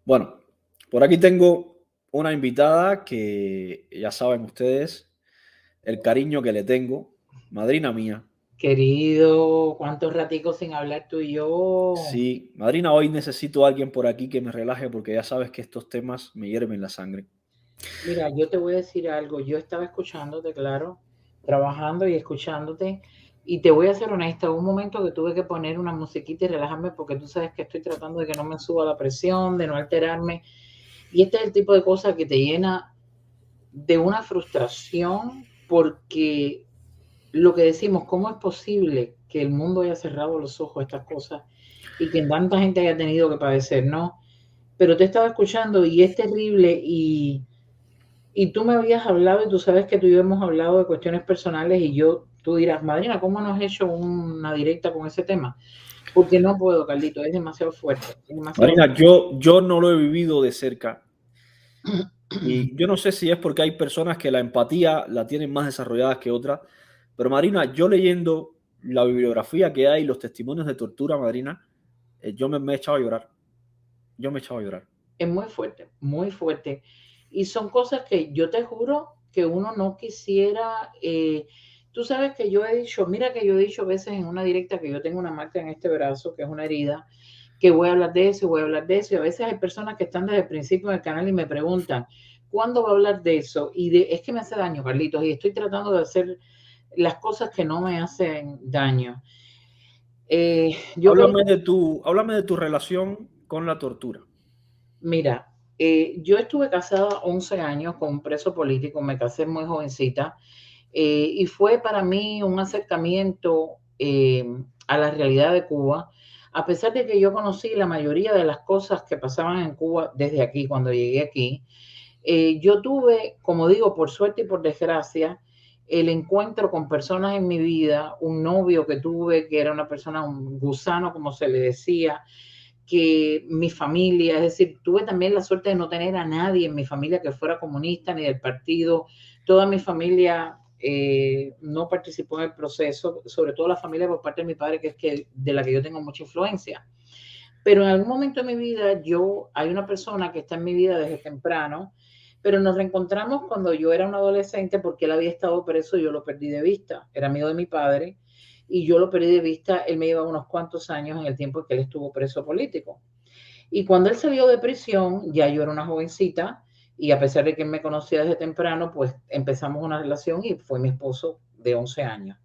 Bueno, por aquí tengo una invitada que ya saben ustedes el cariño que le tengo, madrina mía. Querido, ¿cuántos raticos sin hablar tú y yo? Sí, madrina, hoy necesito a alguien por aquí que me relaje porque ya sabes que estos temas me hierven la sangre. Mira, yo te voy a decir algo. Yo estaba escuchándote, claro, trabajando y escuchándote. Y te voy a ser honesta, hubo un momento que tuve que poner una musiquita y relajarme porque tú sabes que estoy tratando de que no me suba la presión, de no alterarme. Y este es el tipo de cosa que te llena de una frustración porque lo que decimos, ¿cómo es posible que el mundo haya cerrado los ojos a estas cosas y que tanta gente haya tenido que padecer, ¿no? Pero te estaba escuchando y es terrible y tú me habías hablado y tú sabes que tú y yo hemos hablado de cuestiones personales y tú dirás, madrina, ¿cómo no has hecho una directa con ese tema? Porque no puedo, Carlito, es demasiado fuerte, es demasiado... Madrina, yo no lo he vivido de cerca y yo no sé si es porque hay personas que la empatía la tienen más desarrollada que otras, pero madrina, yo leyendo la bibliografía que hay, los testimonios de tortura, madrina, me he echado a llorar. Yo me he echado a llorar. Es muy fuerte, muy fuerte. Y son cosas que yo te juro que uno no quisiera. Tú sabes que yo he dicho, mira que yo he dicho veces en una directa que yo tengo una marca en este brazo, que es una herida, que voy a hablar de eso, voy a hablar de eso. Y a veces hay personas que están desde el principio del canal y me preguntan, ¿cuándo va a hablar de eso? Es que me hace daño, Carlitos, y estoy tratando de hacer las cosas que no me hacen daño. Yo creo Háblame de tu relación con la tortura. Mira, yo estuve casada 11 años con un preso político, me casé muy jovencita y fue para mí un acercamiento a la realidad de Cuba, a pesar de que yo conocí la mayoría de las cosas que pasaban en Cuba desde aquí, cuando llegué aquí. Yo tuve, como digo, por suerte y por desgracia, el encuentro con personas en mi vida, un novio que tuve que era una persona, un gusano, como se le decía, que mi familia, es decir, tuve también la suerte de no tener a nadie en mi familia que fuera comunista ni del partido. Toda mi familia no participó en el proceso, sobre todo la familia por parte de mi padre, que es de la que yo tengo mucha influencia. Pero en algún momento de mi vida, hay una persona que está en mi vida desde temprano, pero nos reencontramos cuando yo era un adolescente porque él había estado preso y yo lo perdí de vista. Era amigo de mi padre y yo lo perdí de vista. Él me llevaba unos cuantos años en el tiempo que él estuvo preso político. Y cuando él salió de prisión, ya yo era una jovencita y a pesar de que él me conocía desde temprano, pues empezamos una relación y fue mi esposo de 11 años.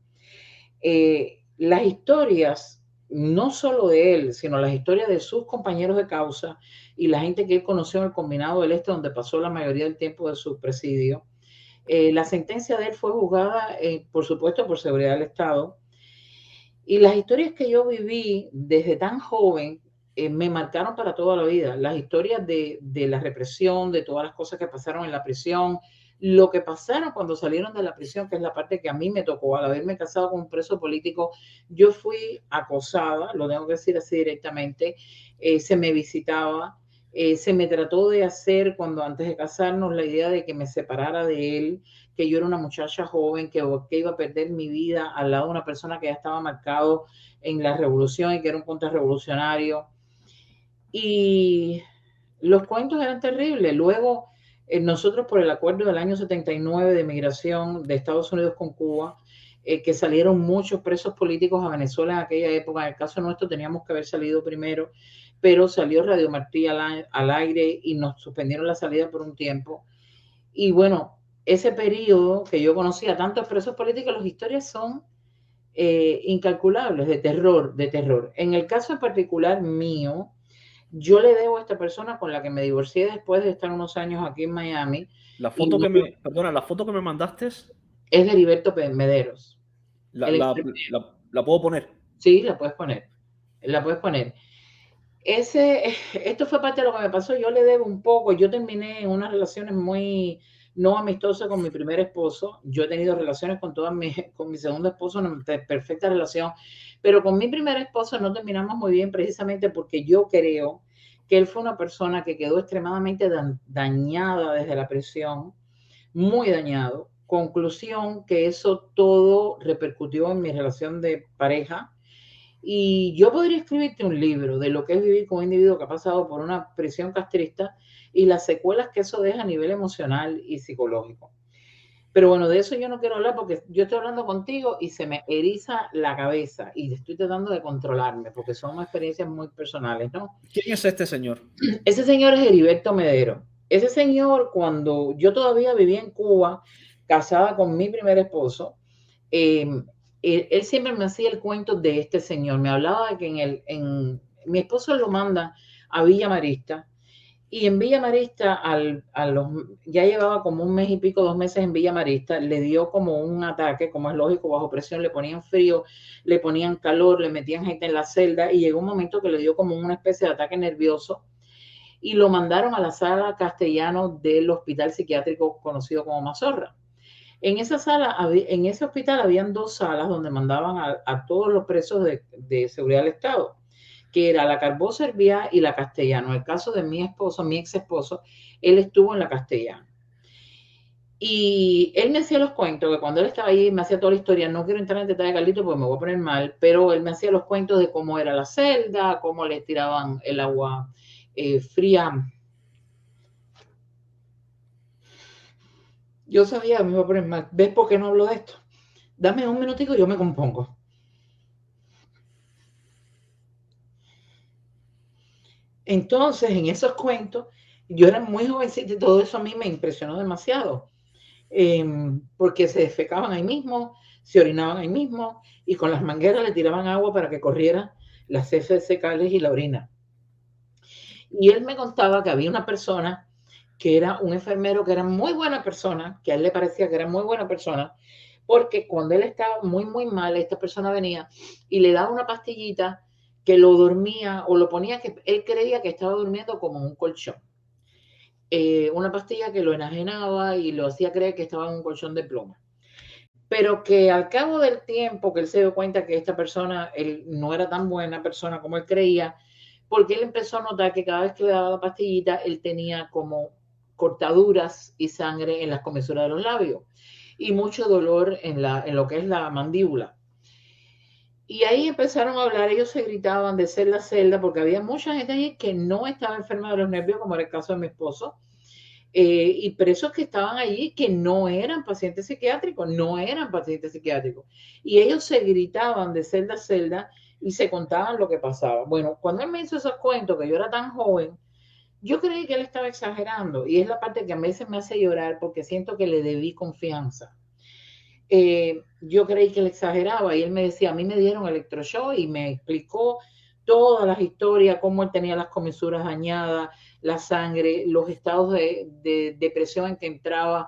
Las historias, no solo de él, sino las historias de sus compañeros de causa y la gente que él conoció en el Combinado del Este, donde pasó la mayoría del tiempo de su presidio. La sentencia de él fue juzgada, por supuesto, por seguridad del Estado. Y las historias que yo viví desde tan joven me marcaron para toda la vida. Las historias de la represión, de todas las cosas que pasaron en la prisión, lo que pasaron cuando salieron de la prisión, que es la parte que a mí me tocó, al haberme casado con un preso político, yo fui acosada, lo tengo que decir así directamente, se me visitaba, se me trató de hacer cuando antes de casarnos la idea de que me separara de él, que yo era una muchacha joven, que iba a perder mi vida al lado de una persona que ya estaba marcado en la revolución y que era un contrarrevolucionario. Y los cuentos eran terribles. Luego, nosotros por el acuerdo del año 79 de migración de Estados Unidos con Cuba, que salieron muchos presos políticos a Venezuela en aquella época. En el caso nuestro teníamos que haber salido primero, pero salió Radio Martí al aire y nos suspendieron la salida por un tiempo. Y bueno, ese periodo que yo conocía tantos presos políticos, las historias son incalculables, de terror, de terror. En el caso en particular mío, yo le debo a esta persona con la que me divorcié después de estar unos años aquí en Miami, y no, La foto que me mandaste, es de Heriberto Mederos. la, El la, la puedo poner. sí, la puedes poner, la puedes poner. Esto fue parte de lo que me pasó. Yo le debo un poco. Yo terminé en unas relaciones muy no amistosas con mi primer esposo. Yo he tenido relaciones con mi segundo esposo, una perfecta relación, pero con mi primer esposo no terminamos muy bien precisamente porque yo creo que él fue una persona que quedó extremadamente dañada desde la prisión, muy dañado. Conclusión que eso todo repercutió en mi relación de pareja Y yo podría escribirte un libro de lo que es vivir con un individuo que ha pasado por una prisión castrista y las secuelas que eso deja a nivel emocional y psicológico. Pero bueno, de eso yo no quiero hablar porque yo estoy hablando contigo y se me eriza la cabeza y estoy tratando de controlarme porque son experiencias muy personales, ¿no? ¿Quién es este señor? Ese señor es Heriberto Medero. Ese señor, cuando yo todavía vivía en Cuba, casada con mi primer esposo, eh, él siempre me hacía el cuento de este señor. Me hablaba de que mi esposo lo manda a Villa Marista y en Villa Marista, ya llevaba como un mes y pico, 2 meses en Villa Marista, le dio como un ataque, como es lógico, bajo presión, le ponían frío, le ponían calor, le metían gente en la celda y llegó un momento que le dio como una especie de ataque nervioso y lo mandaron a la sala castellano del hospital psiquiátrico conocido como Mazorra. En esa sala, en ese hospital habían 2 salas donde mandaban a todos los presos de seguridad del Estado, que era la Carbó Serviá y la Castellano. En el caso de mi esposo, mi ex esposo, él estuvo en la Castellano. Y él me hacía los cuentos, que cuando él estaba ahí me hacía toda la historia, no quiero entrar en detalle, Carlito, porque me voy a poner mal, pero él me hacía los cuentos de cómo era la celda, cómo le tiraban el agua fría. Yo sabía que me iba a poner mal. ¿Ves por qué no hablo de esto? Dame un minutico y yo me compongo. Entonces, en esos cuentos, yo era muy jovencita y todo eso a mí me impresionó demasiado. Porque se defecaban ahí mismo, se orinaban ahí mismo y con las mangueras le tiraban agua para que corriera las heces fecales y la orina. Y él me contaba que había una persona que era un enfermero que era muy buena persona, que a él le parecía que era muy buena persona, porque cuando él estaba muy, muy mal, esta persona venía y le daba una pastillita que lo dormía o lo ponía que él creía que estaba durmiendo como en un colchón. Una pastilla que lo enajenaba y lo hacía creer que estaba en un colchón de pluma. Pero que al cabo del tiempo que él se dio cuenta que esta persona, él no era tan buena persona como él creía, porque él empezó a notar que cada vez que le daba la pastillita, él tenía como cortaduras y sangre en las comisuras de los labios y mucho dolor en lo que es la mandíbula. Y ahí empezaron a hablar, ellos se gritaban de celda a celda, porque había mucha gente allí que no estaba enferma de los nervios, como era el caso de mi esposo, y presos que estaban allí que no eran pacientes psiquiátricos, no eran pacientes psiquiátricos. Y ellos se gritaban de celda a celda y se contaban lo que pasaba. Bueno, cuando él me hizo esos cuentos, que yo era tan joven, yo creí que él estaba exagerando y es la parte que a veces me hace llorar porque siento que le debí confianza. Yo creí que él exageraba y él me decía, a mí me dieron electroshock y me explicó todas las historias, cómo él tenía las comisuras dañadas, la sangre, los estados de depresión en que entraba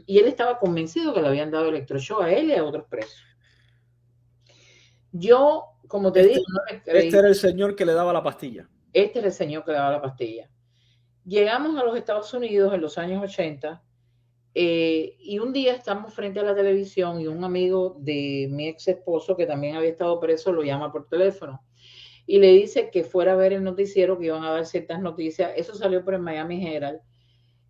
y él estaba convencido que le habían dado electroshock a él y a otros presos. Yo, como te Este, digo, no le este creí. era el señor que le daba la pastilla. Este era el señor que daba la pastilla. Llegamos a los Estados Unidos en los años 80 y un día estamos frente a la televisión y un amigo de mi ex esposo, que también había estado preso, lo llama por teléfono y le dice que fuera a ver el noticiero, que iban a dar ciertas noticias. Eso salió por el Miami Herald.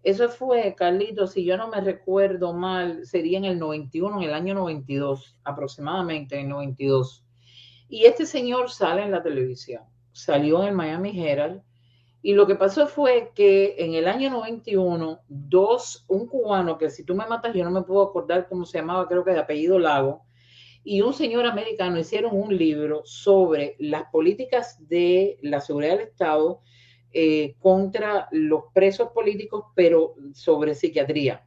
Eso fue, Carlitos, si yo no me recuerdo mal, sería en el 91, en el año 92, aproximadamente en el 92. Y este señor sale en la televisión, salió en el Miami Herald. Y lo que pasó fue que en el año 91, un cubano que si tú me matas yo no me puedo acordar cómo se llamaba, creo que de apellido Lago, y un señor americano hicieron un libro sobre las políticas de la seguridad del Estado contra los presos políticos, pero sobre psiquiatría,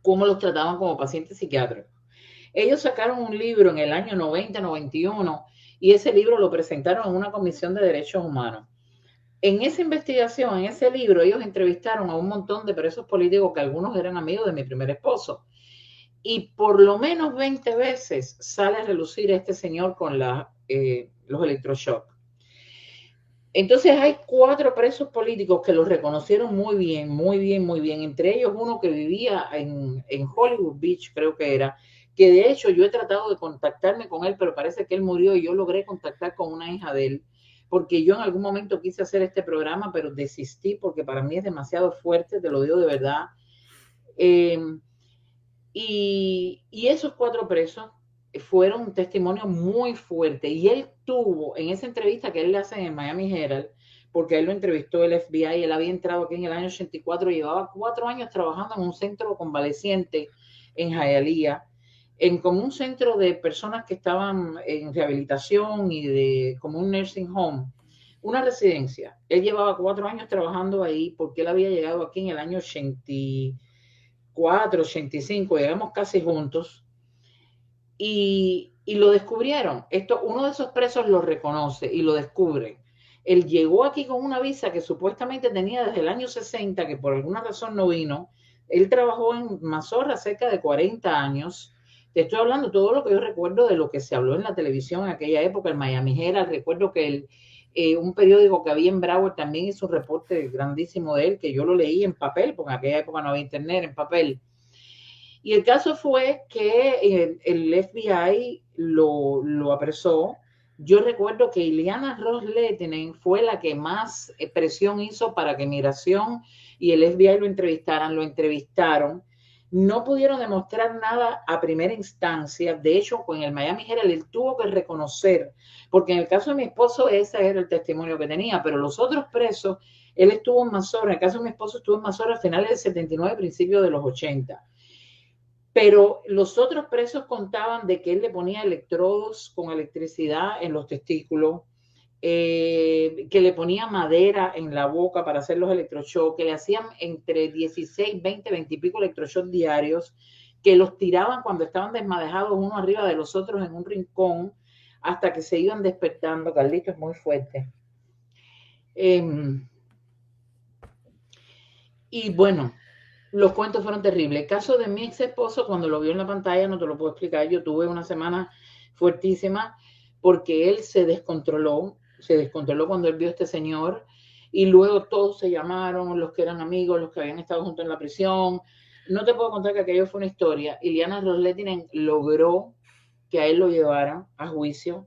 cómo los trataban como pacientes psiquiátricos. Ellos sacaron un libro en el año 90, 91, y ese libro lo presentaron en una comisión de derechos humanos. En esa investigación, en ese libro, ellos entrevistaron a un montón de presos políticos que algunos eran amigos de mi primer esposo. Y por lo menos 20 veces sale a relucir este señor con los electroshocks. Entonces hay 4 presos políticos que los reconocieron muy bien, muy bien, muy bien. Entre ellos uno que vivía en Hollywood Beach, creo que era, que de hecho yo he tratado de contactarme con él, pero parece que él murió y yo logré contactar con una hija de él, porque yo en algún momento quise hacer este programa, pero desistí porque para mí es demasiado fuerte, te lo digo de verdad. Y esos 4 presos fueron testimonios muy fuertes. Y él tuvo, en esa entrevista que él le hace en Miami Herald, porque él lo entrevistó el FBI, él había entrado aquí en el año 84, llevaba 4 años trabajando en un centro convaleciente en Hialeah, en como un centro de personas que estaban en rehabilitación y de como un nursing home, una residencia. Él llevaba 4 años trabajando ahí porque él había llegado aquí en el año 84, 85, llegamos casi juntos y lo descubrieron. Uno de esos presos lo reconoce y lo descubre. Él llegó aquí con una visa que supuestamente tenía desde el año 60, que por alguna razón no vino. Él trabajó en Mazorra cerca de 40 años. Te estoy hablando todo lo que yo recuerdo de lo que se habló en la televisión en aquella época, el Miami Herald. Recuerdo que un periódico que había en Broward también hizo un reporte grandísimo de él, que yo lo leí en papel, porque en aquella época no había internet, en papel. Y el caso fue que el FBI lo apresó. Yo recuerdo que Ileana Ros-Lehtinen fue la que más presión hizo para que Migración y el FBI lo entrevistaran. Lo entrevistaron. No pudieron demostrar nada a primera instancia. De hecho, con el Miami Herald él tuvo que reconocer, porque en el caso de mi esposo ese era el testimonio que tenía, pero los otros presos, él estuvo en Mazorra. En el caso de mi esposo estuvo en Mazorra a finales del 79, principios de los 80. Pero los otros presos contaban de que él le ponía electrodos con electricidad en los testículos, que le ponía madera en la boca para hacer los electroshocks, que le hacían entre 16, 20, 20 y pico electroshocks diarios, que los tiraban cuando estaban desmadejados uno arriba de los otros en un rincón hasta que se iban despertando. Carlito, es muy fuerte. Y bueno, los cuentos fueron terribles. El caso de mi ex esposo, cuando lo vio en la pantalla, no te lo puedo explicar. Yo tuve una semana fuertísima porque él se descontroló cuando él vio a este señor y luego todos se llamaron, los que eran amigos, los que habían estado juntos en la prisión. No te puedo contar que aquello fue una historia. Ileana Ros-Lehtinen logró que a él lo llevaran a juicio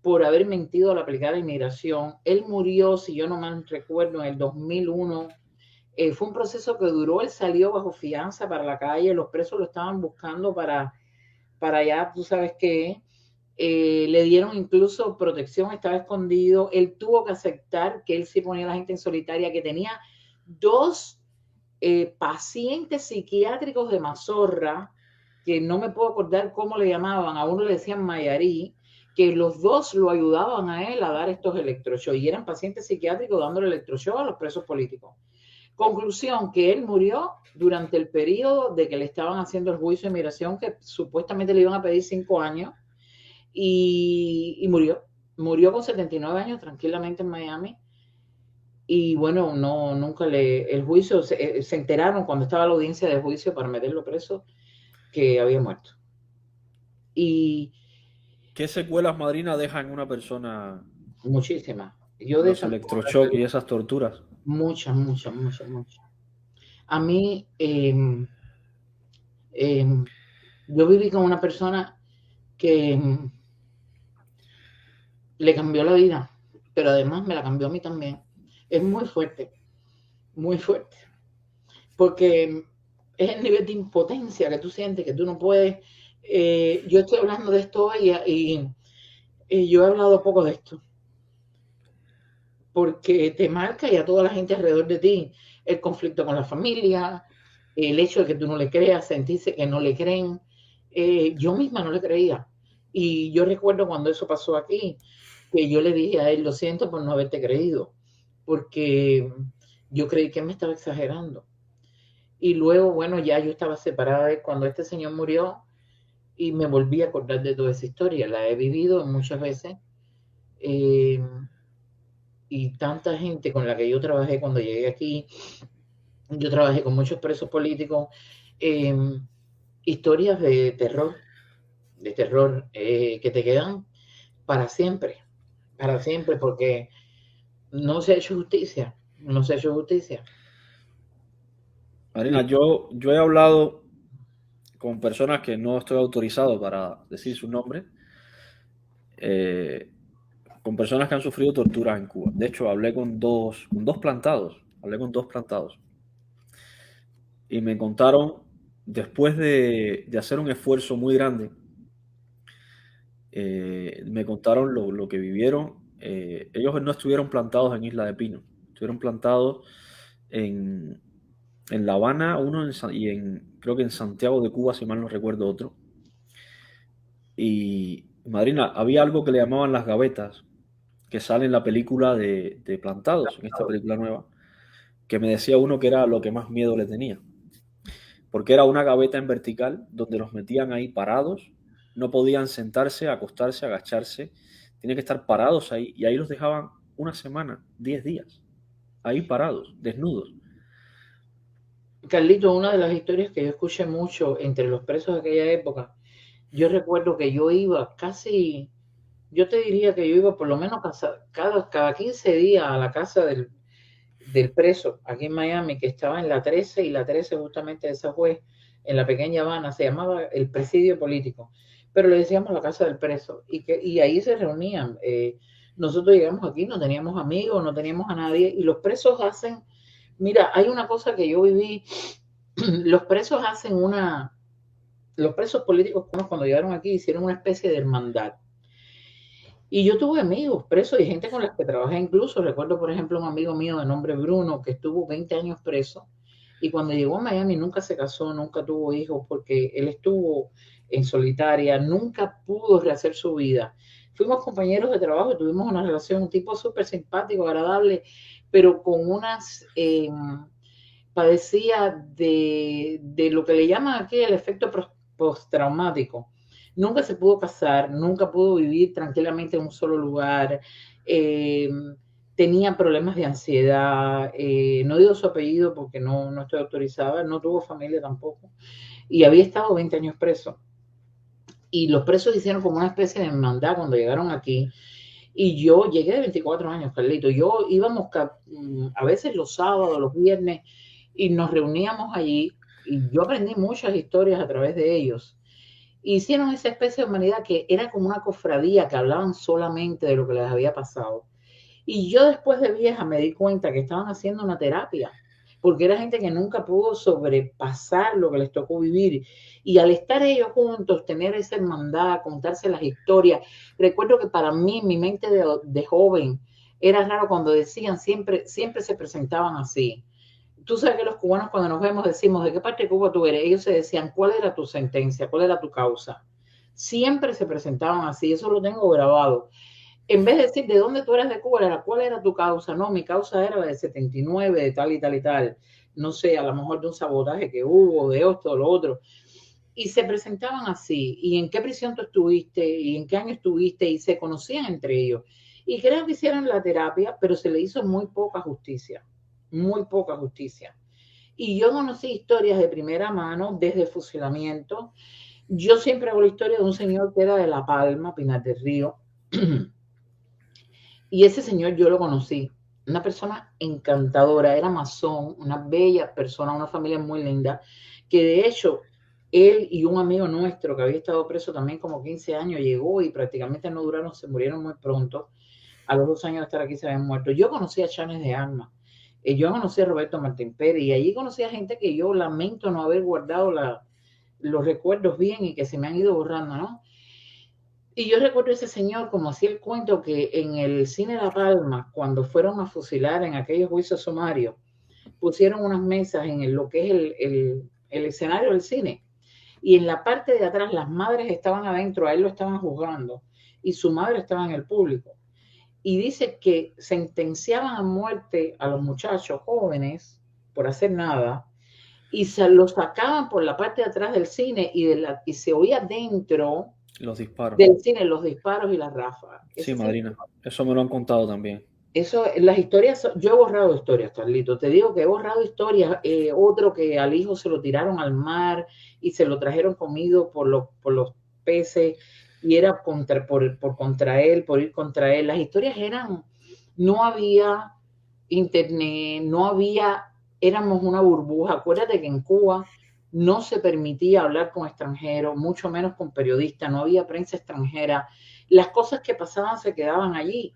por haber mentido al aplicar la inmigración. Él murió, si yo no mal recuerdo, en el 2001. Fue un proceso que duró, él salió bajo fianza para la calle, los presos lo estaban buscando para allá, tú sabes qué, le dieron incluso protección, estaba escondido, él tuvo que aceptar que él sí ponía a la gente en solitaria, que tenía 2 pacientes psiquiátricos de Mazorra, que no me puedo acordar cómo le llamaban, a uno le decían Mayarí, que los 2 lo ayudaban a él a dar estos electroshocks, y eran pacientes psiquiátricos dándole electroshocks a los presos políticos. Conclusión, que él murió durante el periodo de que le estaban haciendo el juicio de migración, que supuestamente le iban a pedir 5 años, y murió. Murió con 79 años tranquilamente en Miami. Y bueno, no, nunca el juicio, se enteraron cuando estaba la audiencia de juicio para meterlo preso, que había muerto. Y ¿Qué secuelas, madrina, dejan en una persona muchísimas. Yo de los eso no puedo electroshocks y esas torturas? muchas, muchas, muchas, muchas. A mí, yo viví con una persona que le cambió la vida, pero además me la cambió a mí también. Es muy fuerte, porque es el nivel de impotencia que tú sientes, que tú no puedes. Yo estoy hablando de esto hoy y yo he hablado poco de esto, porque te marca y a toda la gente alrededor de ti el conflicto con la familia, el hecho de que tú no le creas, sentirse que no le creen. Yo misma no le creía. Y yo recuerdo cuando eso pasó aquí, que yo le dije a él, lo siento por no haberte creído, porque yo creí que él me estaba exagerando. Y luego, bueno, ya yo estaba separada de cuando este señor murió y me volví a acordar de toda esa historia. La he vivido muchas veces. Eh, y tanta gente con la que yo trabajé cuando llegué aquí, yo trabajé con muchos presos políticos, eh, historias de terror que te quedan para siempre, porque no se ha hecho justicia, no se ha hecho justicia. Marina, Y yo he hablado con personas que no estoy autorizado para decir su nombre, eh, con personas que han sufrido torturas en Cuba. De hecho, hablé con dos plantados, hablé con 2 plantados, y me contaron, después de hacer un esfuerzo muy grande me contaron lo que vivieron. Ellos no estuvieron plantados en Isla de Pino, estuvieron plantados en, en La Habana, uno y creo que en Santiago de Cuba, si mal no recuerdo, otro. Y Madrina, había algo que le llamaban las gavetas, que sale en la película de Plantados, en esta película nueva, que me decía uno que era lo que más miedo le tenía, porque era una gaveta en vertical donde los metían ahí parados, no podían sentarse, acostarse, agacharse, tienen que estar parados ahí y ahí los dejaban una semana, 10 días, ahí parados, desnudos. Carlito, una de las historias que yo escuché mucho entre los presos de aquella época, yo recuerdo que yo iba casi, yo te diría que yo iba por lo menos cada 15 días a la casa del preso aquí en Miami, que estaba en la 13 y la 13 justamente de esa juez, en la pequeña Habana, se llamaba el presidio político, pero le decíamos la casa del preso, y ahí se reunían. Nosotros llegamos aquí, no teníamos amigos, no teníamos a nadie, y los presos hacen, mira, hay una cosa que yo viví, los presos hacen los presos políticos cuando llegaron aquí hicieron una especie de hermandad. Y yo tuve amigos presos y gente con las que trabajé incluso. Recuerdo, por ejemplo, un amigo mío de nombre Bruno que estuvo 20 años preso y cuando llegó a Miami nunca se casó, nunca tuvo hijos porque él estuvo en solitaria, nunca pudo rehacer su vida. Fuimos compañeros de trabajo y tuvimos una relación, un tipo súper simpático, agradable, pero con padecía de lo que le llaman aquí el efecto postraumático. Nunca se pudo casar, nunca pudo vivir tranquilamente en un solo lugar, eh, tenía problemas de ansiedad, no digo su apellido porque no estoy autorizada, no tuvo familia tampoco, y había estado 20 años preso. Y los presos hicieron como una especie de hermandad cuando llegaron aquí, y yo llegué de 24 años, Carlito. Yo íbamos a veces los sábados, los viernes, y nos reuníamos allí, y yo aprendí muchas historias a través de ellos. Hicieron esa especie de humanidad que era como una cofradía que hablaban solamente de lo que les había pasado. Y yo después de vieja me di cuenta que estaban haciendo una terapia, porque era gente que nunca pudo sobrepasar lo que les tocó vivir. Y al estar ellos juntos, tener esa hermandad, contarse las historias, recuerdo que para mí, mi mente de joven, era raro cuando decían, siempre se presentaban así. Tú sabes que los cubanos cuando nos vemos decimos, ¿de qué parte de Cuba tú eres? Ellos se decían, ¿cuál era tu sentencia? ¿Cuál era tu causa? Siempre se presentaban así, eso lo tengo grabado. En vez de decir de dónde tú eres de Cuba, era cuál era tu causa. No, mi causa era la de 79, de tal y tal y tal. No sé, a lo mejor de un sabotaje que hubo, de esto, o lo otro. Y se presentaban así. ¿Y en qué prisión tú estuviste? ¿Y en qué año estuviste? Y se conocían entre ellos. Y creo que hicieron la terapia, pero se le hizo muy poca justicia. Muy poca justicia. Y yo conocí historias de primera mano desde fusilamiento. Yo siempre hago la historia de un señor que era de La Palma, Pinar del Río. Y ese señor yo lo conocí, una persona encantadora, era masón, una bella persona, una familia muy linda, que de hecho él y un amigo nuestro que había estado preso también como 15 años llegó y prácticamente no duraron, se murieron muy pronto. A los 2 años de estar aquí se habían muerto. Yo conocí a Chanes de Armas, yo conocí a Roberto Martín Pérez y allí conocí a gente que yo lamento no haber guardado los recuerdos bien y que se me han ido borrando, ¿no? Y yo recuerdo a ese señor, como hacía el cuento, que en el cine La Palma, cuando fueron a fusilar en aquellos juicios sumarios, pusieron unas mesas en lo que es el escenario del cine. Y en la parte de atrás las madres estaban adentro, a él lo estaban juzgando, y su madre estaba en el público. Y dice que sentenciaban a muerte a los muchachos jóvenes por hacer nada, y se los sacaban por la parte de atrás del cine y se oía dentro Los disparos. del cine, los disparos y las ráfagas. Sí, madrina. Eso me lo han contado también. Eso, las historias, yo he borrado historias, Carlito. Te digo que he borrado historias. Otro que al hijo se lo tiraron al mar y se lo trajeron comido por los peces y era contra él, por ir contra él. Las historias eran, no había internet, no había, éramos una burbuja. Acuérdate que en Cuba no se permitía hablar con extranjeros, mucho menos con periodistas, no había prensa extranjera. Las cosas que pasaban se quedaban allí,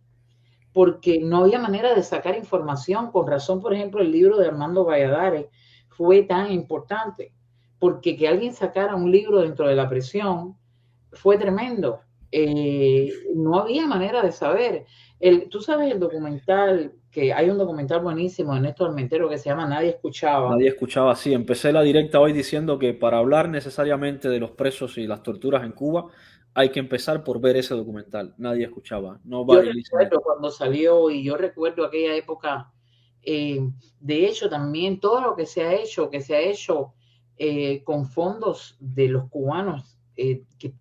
porque no había manera de sacar información. Con razón, por ejemplo, el libro de Armando Valladares fue tan importante, porque que alguien sacara un libro dentro de la prisión fue tremendo. no había manera de saber. Tú sabes el documental, que hay un documental buenísimo de Néstor Armentero que se llama Nadie Escuchaba. Nadie escuchaba así. Empecé la directa hoy diciendo que para hablar necesariamente de los presos y las torturas en Cuba, hay que empezar por ver ese documental. Nadie escuchaba. Yo Nobody listened. recuerdo cuando salió y yo recuerdo aquella época. De hecho, también todo lo que se ha hecho con fondos de los cubanos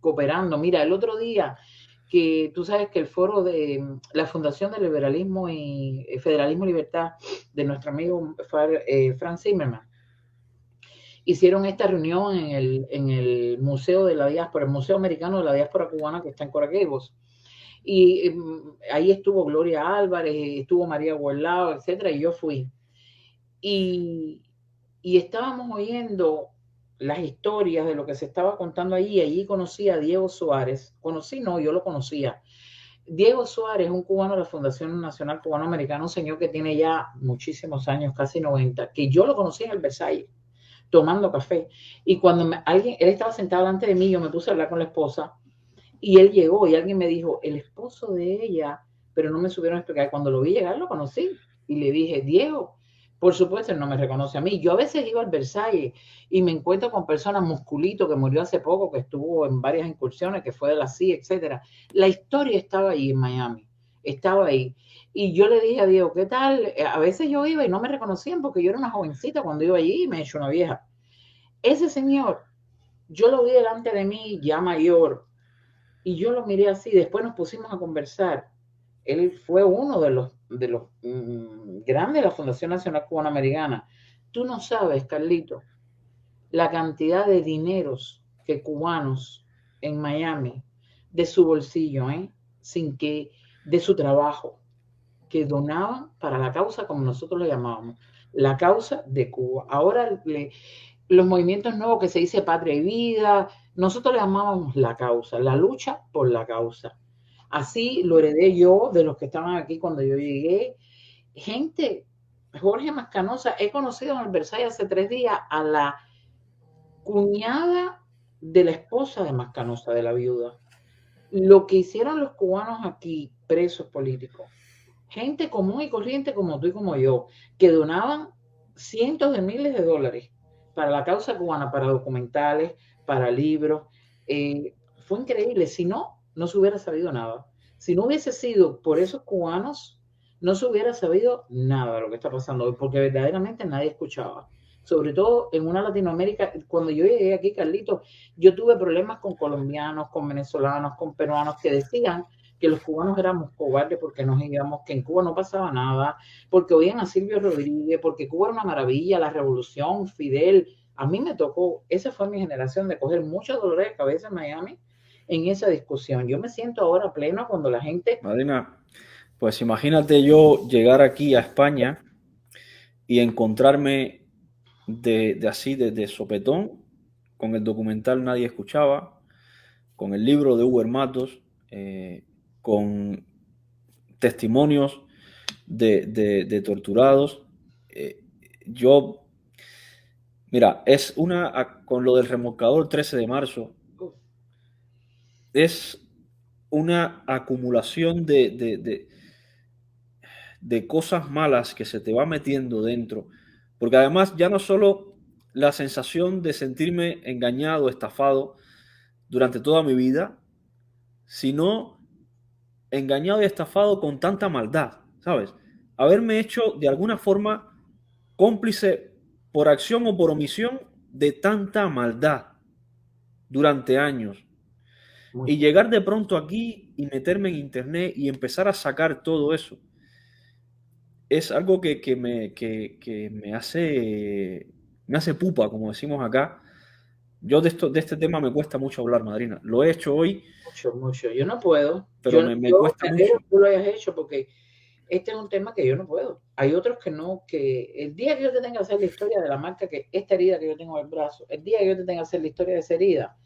cooperando. Mira, el otro día que tú sabes que el foro de la Fundación de Liberalismo y Federalismo y Libertad de nuestro amigo Franz Zimmerman hicieron esta reunión en el Museo de la Diáspora, el Museo Americano de la Diáspora Cubana que está en Coral Gables. Y ahí estuvo Gloria Álvarez, estuvo María Guardado, etcétera, y yo fui. Y, y estábamos oyendo las historias de lo que se estaba contando allí. Allí conocí a Diego Suárez. Conocí, no, yo lo conocía. Diego Suárez, un cubano de la Fundación Nacional Cubano-Americana, un señor que tiene ya muchísimos años, casi 90, que yo lo conocí en el Versalles, tomando café. Y cuando él estaba sentado delante de mí, yo me puse a hablar con la esposa, y él llegó y alguien me dijo, el esposo de ella, pero no me supieron explicar. Cuando lo vi llegar, lo conocí y le dije, Diego, por supuesto, él no me reconoce a mí. Yo a veces iba al Versalles y me encuentro con personas, Musculito, que murió hace poco, que estuvo en varias incursiones, que fue de la CIA, etcétera. La historia estaba ahí en Miami, estaba ahí. Y yo le dije a Diego, ¿qué tal? A veces yo iba y no me reconocían porque yo era una jovencita cuando iba allí y me he hecho una vieja. Ese señor, yo lo vi delante de mí ya mayor, y yo lo miré así, después nos pusimos a conversar. Él fue uno de los grandes de la Fundación Nacional Cubana Americana. Tú no sabes, Carlito, la cantidad de dineros que cubanos en Miami, de su bolsillo, sin que, de su trabajo, que donaban para la causa, como nosotros le llamábamos, la causa de Cuba. Ahora los movimientos nuevos que se dice Patria y Vida, nosotros le llamábamos la causa, la lucha por la causa. Así lo heredé yo de los que estaban aquí cuando yo llegué. Gente, Jorge Mascanosa, he conocido en el Versalles hace 3 días a la cuñada de la esposa de Mascanosa, de la viuda. Lo que hicieron los cubanos aquí, presos políticos, gente común y corriente como tú y como yo, que donaban cientos de miles de dólares para la causa cubana, para documentales, para libros. Fue increíble. Si no, no se hubiera sabido nada. Si no hubiese sido por esos cubanos, no se hubiera sabido nada de lo que está pasando hoy, porque verdaderamente nadie escuchaba. Sobre todo en una Latinoamérica, cuando yo llegué aquí, Carlito, yo tuve problemas con colombianos, con venezolanos, con peruanos que decían que los cubanos éramos cobardes porque nos íbamos, que en Cuba no pasaba nada, porque oían a Silvio Rodríguez, porque Cuba era una maravilla, la revolución, Fidel. A mí me tocó, esa fue mi generación, de coger muchos dolores de cabeza en Miami en esa discusión. Yo me siento ahora pleno cuando la gente... Marina, pues imagínate yo llegar aquí a España y encontrarme de sopetón con el documental Nadie Escuchaba, con el libro de Hugo Matos, con testimonios de torturados. Eh, yo, mira, con lo del remolcador 13 de marzo, es una acumulación de cosas malas que se te va metiendo dentro, porque además ya no solo la sensación de sentirme engañado, estafado durante toda mi vida, sino engañado y estafado con tanta maldad, ¿sabes? Haberme hecho de alguna forma cómplice por acción o por omisión de tanta maldad durante años. Y Mucho. llegar de pronto aquí y meterme en internet y empezar a sacar todo eso es algo que me hace pupa, como decimos acá. Yo de este tema me cuesta mucho hablar, madrina. Lo he hecho hoy, Mucho, mucho. Yo no puedo. pero Yo me cuesta me mucho. alegro que tú lo hayas hecho porque este es un tema que yo no puedo. Hay otros que no, que el día que yo te tenga que hacer la historia de la marca, que esta herida que yo tengo en el brazo, el día que yo te tenga que hacer la historia de esa herida,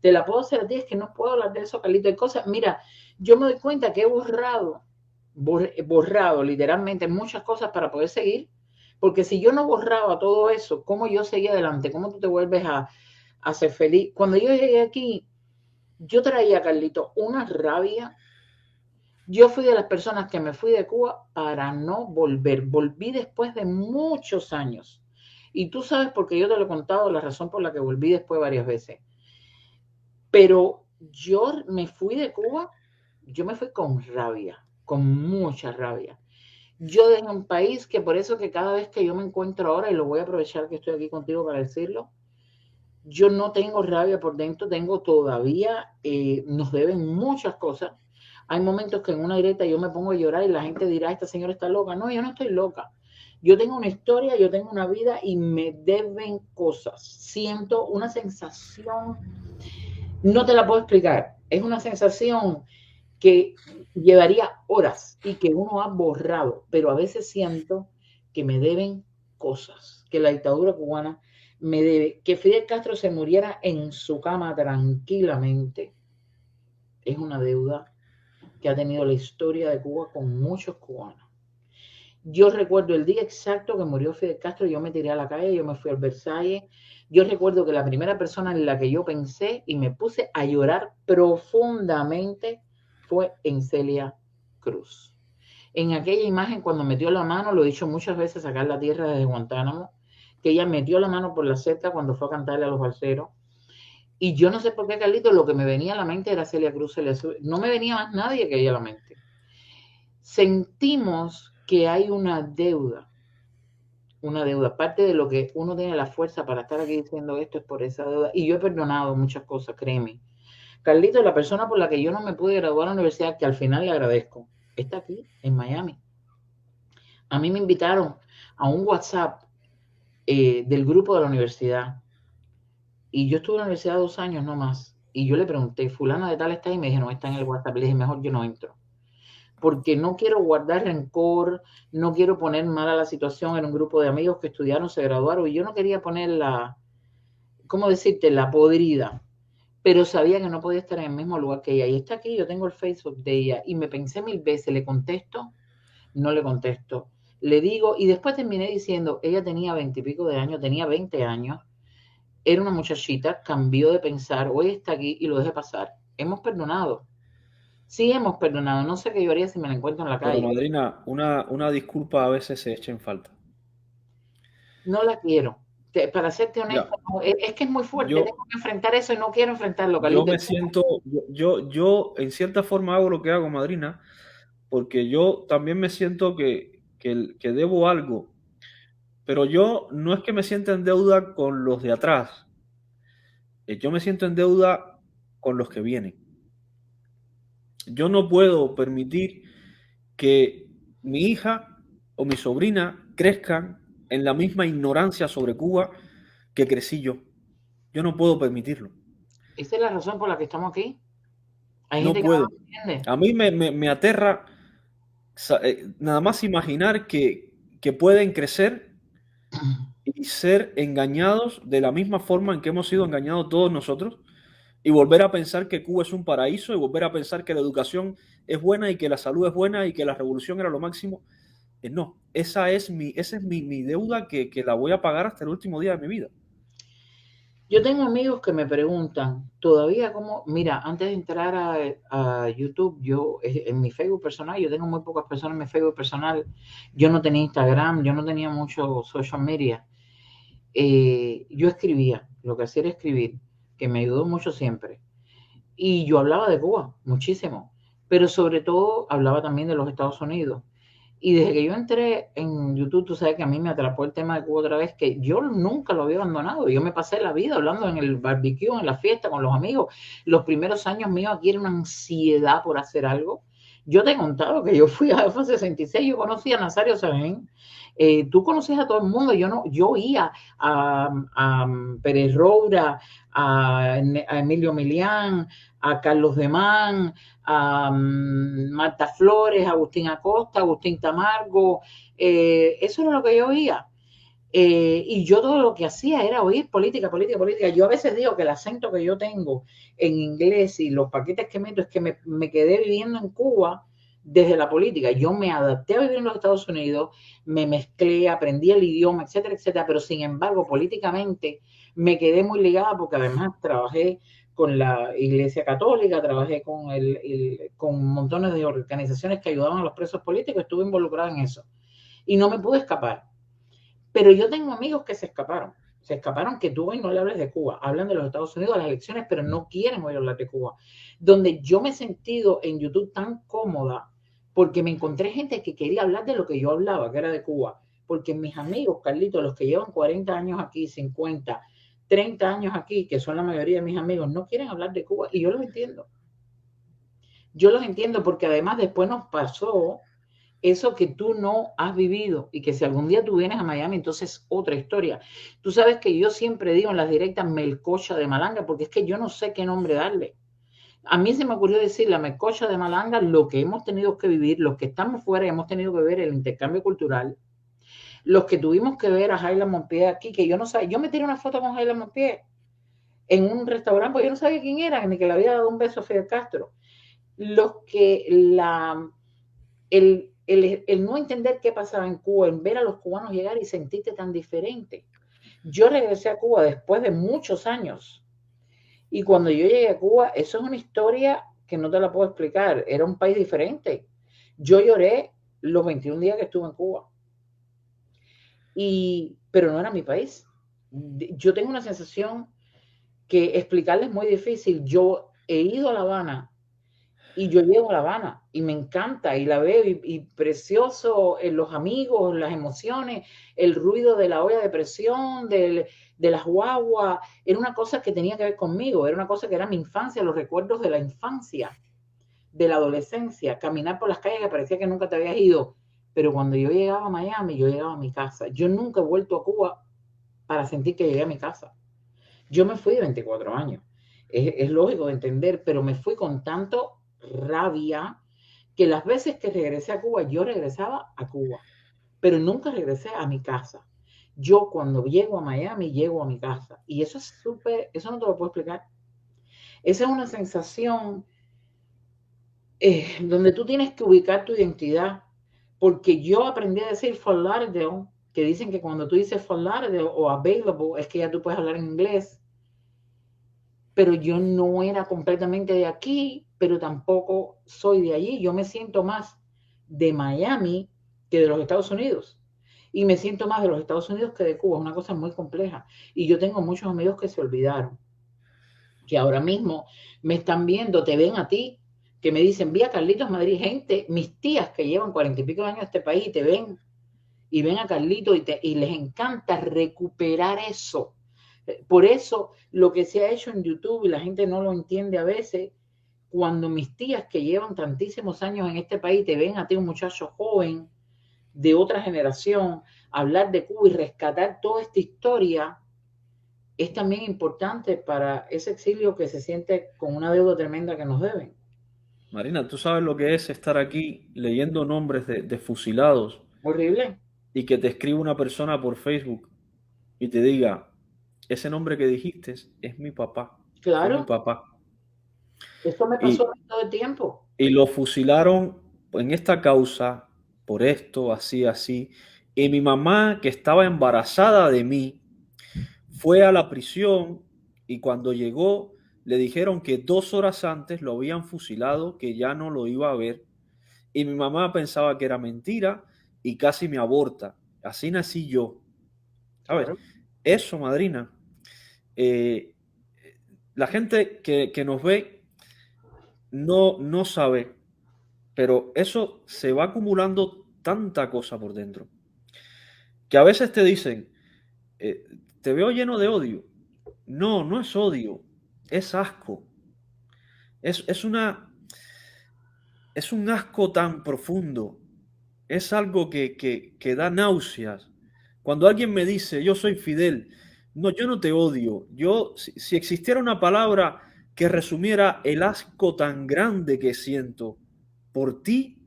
te la puedo hacer a ti, es que no puedo hablar de eso, Carlito. Hay cosas, mira, yo me doy cuenta que he borrado literalmente muchas cosas para poder seguir, porque si yo no borraba todo eso, ¿cómo yo seguía adelante? ¿Cómo tú te vuelves a ser feliz? Cuando yo llegué aquí, Yo traía, Carlito, una rabia. Yo fui de las personas que me fui de Cuba para no volver. Volví después de muchos años. Y tú sabes, porque yo te lo he contado, la razón por la que volví después varias veces. Pero yo me fui de Cuba, yo me fui con rabia, con mucha rabia. Yo dejé un país que por eso que cada vez que yo me encuentro ahora, y lo voy a aprovechar que estoy aquí contigo para decirlo, yo no tengo rabia por dentro, tengo todavía, nos deben muchas cosas. Hay momentos que en una grieta yo me pongo a llorar y la gente dirá, esta señora está loca. No, yo no estoy loca. Yo tengo una historia, yo tengo una vida y me deben cosas. Siento una sensación, no te la puedo explicar. Es una sensación que llevaría horas y que uno ha borrado, pero a veces siento que me deben cosas, que la dictadura cubana me debe, que Fidel Castro se muriera en su cama tranquilamente, es una deuda que ha tenido la historia de Cuba con muchos cubanos. Yo recuerdo el día exacto que murió Fidel Castro, yo me tiré a la calle, yo me fui al Versalles. Yo recuerdo que la primera persona en la que yo pensé y me puse a llorar profundamente fue en Celia Cruz. En aquella imagen, cuando metió la mano, lo he dicho muchas veces, sacar la tierra desde Guantánamo, que ella metió la mano por la cerca cuando fue a cantarle a los balseros. Y yo no sé por qué, Carlito, lo que me venía a la mente era Celia Cruz. No me venía más nadie que ella a la mente. Sentimos que hay una deuda. Parte de lo que uno tiene la fuerza para estar aquí diciendo esto es por esa deuda. Y yo he perdonado muchas cosas, créeme. Carlito, la persona por la que yo no me pude graduar a la universidad, que al final le agradezco, está aquí, en Miami. A mí me invitaron a un WhatsApp del grupo de la universidad. Y yo estuve en la universidad 2 años, no más. Y yo le pregunté, fulana de tal está, y me dije, no, está en el WhatsApp. Le dije, mejor yo no entro. Porque no quiero guardar rencor, no quiero poner mal a la situación en un grupo de amigos que estudiaron, se graduaron, y yo no quería poner la, ¿cómo decirte?, la podrida, pero sabía que no podía estar en el mismo lugar que ella. Y está aquí, yo tengo el Facebook de ella, y me pensé 1000 veces, ¿le contesto? No le contesto. Le digo, y después terminé diciendo, ella tenía 20 y pico de años, tenía 20 años, era una muchachita, cambió de pensar, hoy está aquí y lo dejé pasar. Hemos perdonado. Sí, hemos perdonado. No sé qué yo haría si me la encuentro en la Pero calle. madrina, una disculpa a veces se echa en falta. No la quiero. Para serte honesta, Mira, no, es que es muy fuerte. yo, Tengo que enfrentar eso y no quiero enfrentarlo, yo Carlito. me siento, yo en cierta forma hago lo que hago, madrina, porque yo también me siento que debo algo, pero yo no es que me sienta en deuda con los de atrás, yo me siento en deuda con los que vienen. Yo no puedo permitir que mi hija o mi sobrina crezcan en la misma ignorancia sobre Cuba que crecí yo. Yo no puedo permitirlo. Esa es la razón por la que estamos aquí. Hay No gente que no puedo. lo entiende. A mí me aterra nada más imaginar que pueden crecer y ser engañados de la misma forma en que hemos sido engañados todos nosotros y volver a pensar que Cuba es un paraíso y volver a pensar que la educación es buena y que la salud es buena y que la revolución era lo máximo. No, esa es mi deuda que la voy a pagar hasta el último día de mi vida. Yo tengo amigos que me preguntan, todavía cómo, mira, antes de entrar a YouTube, yo en mi Facebook personal, yo tengo muy pocas personas en mi Facebook personal, yo no tenía Instagram, yo no tenía mucho social media. Yo escribía, lo que hacía era escribir, que me ayudó mucho siempre. Y yo hablaba de Cuba, muchísimo, pero sobre todo hablaba también de los Estados Unidos. Y desde que yo entré en YouTube, tú sabes que a mí me atrapó el tema de Cuba otra vez, que yo nunca lo había abandonado. Yo me pasé la vida hablando en el barbecue, en la fiesta, con los amigos. Los primeros años míos aquí era una ansiedad por hacer algo. Yo te he contado que yo fui a EFA 66, yo conocí a Nazario Sabén. Tú conoces a todo el mundo, yo no, yo oía a Pérez Roura, a Emilio Milián, a Carlos Demán, a Marta Flores, Agustín Acosta, Agustín Tamargo, eso era lo que yo oía. Y yo todo lo que hacía era oír política, política, política. Yo a veces digo que el acento que yo tengo en inglés y los paquetes que meto es que me quedé viviendo en Cuba desde la política. Yo me adapté a vivir en los Estados Unidos, me mezclé, aprendí el idioma, etcétera, etcétera, pero sin embargo, políticamente me quedé muy ligada porque además trabajé con la Iglesia Católica, trabajé con montones de organizaciones que ayudaban a los presos políticos, estuve involucrada en eso. Y no me pude escapar. Pero yo tengo amigos que se escaparon. Se escaparon que tú hoy no le hables de Cuba. Hablan de los Estados Unidos, de las elecciones, pero no quieren oír hablar de Cuba. Donde yo me he sentido en YouTube tan cómoda porque me encontré gente que quería hablar de lo que yo hablaba, que era de Cuba. Porque mis amigos, Carlitos, los que llevan 40 años aquí, 50, 30 años aquí, que son la mayoría de mis amigos, no quieren hablar de Cuba. Y yo los entiendo. Yo los entiendo porque además después nos pasó eso que tú no has vivido y que si algún día tú vienes a Miami, entonces otra historia. Tú sabes que yo siempre digo en las directas melcocha de Malanga, porque es que yo no sé qué nombre darle. A mí se me ocurrió decir la melcocha de Malanga, lo que hemos tenido que vivir, los que estamos fuera y hemos tenido que ver el intercambio cultural, los que tuvimos que ver a Jaila Monpié aquí, que yo no sabía, yo me tiré una foto con Jaila Monpié en un restaurante, porque yo no sabía quién era, ni que le había dado un beso a Fidel Castro. Los que el no entender qué pasaba en Cuba, en ver a los cubanos llegar y sentirte tan diferente. Yo regresé a Cuba después de muchos años y cuando yo llegué a Cuba, eso es una historia que no te la puedo explicar, era un país diferente. Yo lloré los 21 días que estuve en Cuba, pero no era mi país. Yo tengo una sensación que explicarles es muy difícil. Yo he ido a La Habana y yo llego a La Habana y me encanta y la veo y precioso, los amigos, las emociones, el ruido de la olla de presión, de las guaguas, era una cosa que tenía que ver conmigo, era una cosa que era mi infancia, los recuerdos de la infancia, de la adolescencia, caminar por las calles que parecía que nunca te habías ido, pero cuando yo llegaba a Miami, yo llegaba a mi casa. Yo nunca he vuelto a Cuba para sentir que llegué a mi casa. Yo me fui de 24 años, es lógico de entender, pero me fui con tanto rabia que las veces que regresé a Cuba, yo regresaba a Cuba, pero nunca regresé a mi casa. Yo cuando llego a Miami, llego a mi casa. Y eso es súper, eso no te lo puedo explicar. Esa es una sensación donde tú tienes que ubicar tu identidad. Porque yo aprendí a decir Fort Lauderdale, que dicen que cuando tú dices Fort Lauderdale o available, es que ya tú puedes hablar en inglés. Pero yo no era completamente de aquí, pero tampoco soy de allí. Yo me siento más de Miami que de los Estados Unidos. Y me siento más de los Estados Unidos que de Cuba. Es una cosa muy compleja. Y yo tengo muchos amigos que se olvidaron, que ahora mismo me están viendo, te ven a ti, que me dicen, vi a Carlitos Madrid, gente, mis tías que llevan 40 y pico de años en este país, y te ven y ven a Carlitos y les encanta recuperar eso. Por eso lo que se ha hecho en YouTube y la gente no lo entiende a veces, cuando mis tías que llevan tantísimos años en este país te ven a ti un muchacho joven de otra generación hablar de Cuba y rescatar toda esta historia, es también importante para ese exilio que se siente con una deuda tremenda que nos deben. Marina, tú sabes lo que es estar aquí leyendo nombres de fusilados Horrible. y que te escriba una persona por Facebook y te diga, ese nombre que dijiste es mi papá, fue mi Claro, papá. eso me pasó Y, todo el tiempo. y lo fusilaron en esta causa, por esto, así, así. Y mi mamá, que estaba embarazada de mí, fue a la prisión y cuando llegó le dijeron que 2 horas antes lo habían fusilado, que ya no lo iba a ver. Y mi mamá pensaba que era mentira y casi me aborta. Así nací yo. ¿Sabes? Claro. Eso, madrina. eh, la gente que nos ve no sabe, pero eso se va acumulando tanta cosa por dentro, que a veces te dicen, eh, te veo lleno de odio. No, no es odio, es asco. Es una, es un asco tan profundo. Es algo que da náuseas. Cuando alguien me dice, yo soy Fidel, no, yo no te odio. Yo, si existiera una palabra que resumiera el asco tan grande que siento por ti,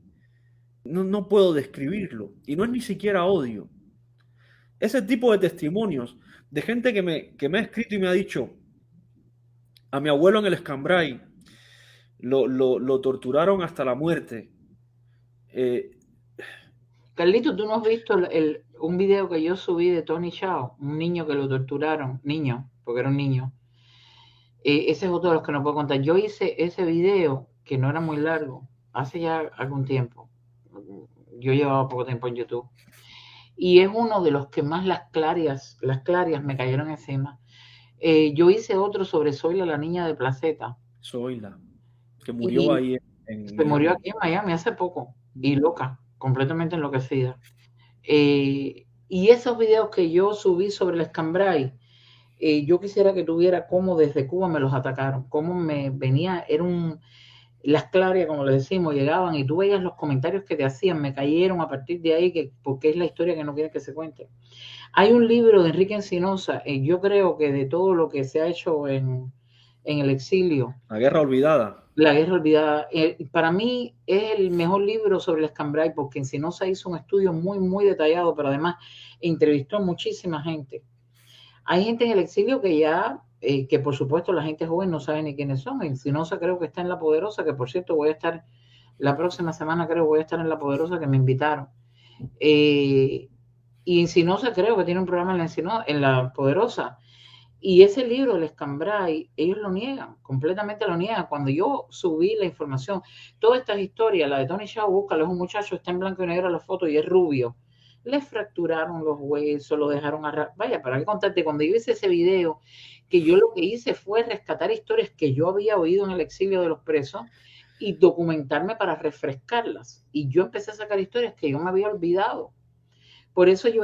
no puedo describirlo. Y no es ni siquiera odio. Ese tipo de testimonios de gente que me ha escrito y me ha dicho, a mi abuelo en el Escambray lo torturaron hasta la muerte. Eh, Carlito, ¿tú no has visto un video que yo subí de Tony Chao? Un niño que lo torturaron, niño, porque era un niño. Ese es otro de los que no puedo contar. Yo hice ese video, que no era muy largo, hace ya algún tiempo. Yo llevaba poco tiempo en YouTube. Y es uno de los que más las clarias me cayeron encima. Yo hice otro sobre Zoila, la niña de Placeta. Zoila, que murió Y ahí en se murió Miami. aquí en Miami hace poco. Y loca, completamente enloquecida. Y esos videos que yo subí sobre el Escambray, yo quisiera que tuviera cómo desde Cuba me los atacaron, cómo me venía, las clarias, como le decimos, llegaban y tú veías los comentarios que te hacían, me cayeron a partir de ahí, porque es la historia que no quieren que se cuente. Hay un libro de Enrique Encinosa, yo creo que de todo lo que se ha hecho en el exilio, La guerra olvidada. La guerra olvidada, para mí es el mejor libro sobre el Escambray, porque Encinosa hizo un estudio muy, muy detallado, pero además entrevistó a muchísima gente. Hay gente en el exilio que ya, que por supuesto la gente joven no sabe ni quiénes son. Encinosa creo que está en La Poderosa, que por cierto voy a estar, la próxima semana creo voy a estar en La Poderosa, que me invitaron. Y Encinosa creo que tiene un programa en la Poderosa. Y ese libro, el Escambray, ellos lo niegan, completamente lo niegan. Cuando yo subí la información, todas estas historias, la de Tony Shaw, búscalo, es un muchacho, está en blanco y negro la foto y es rubio. Le fracturaron los huesos, lo dejaron Vaya, ¿para qué contarte? Cuando yo hice ese video, que yo lo que hice fue rescatar historias que yo había oído en el exilio de los presos y documentarme para refrescarlas. Y yo empecé a sacar historias que yo me había olvidado. Por eso yo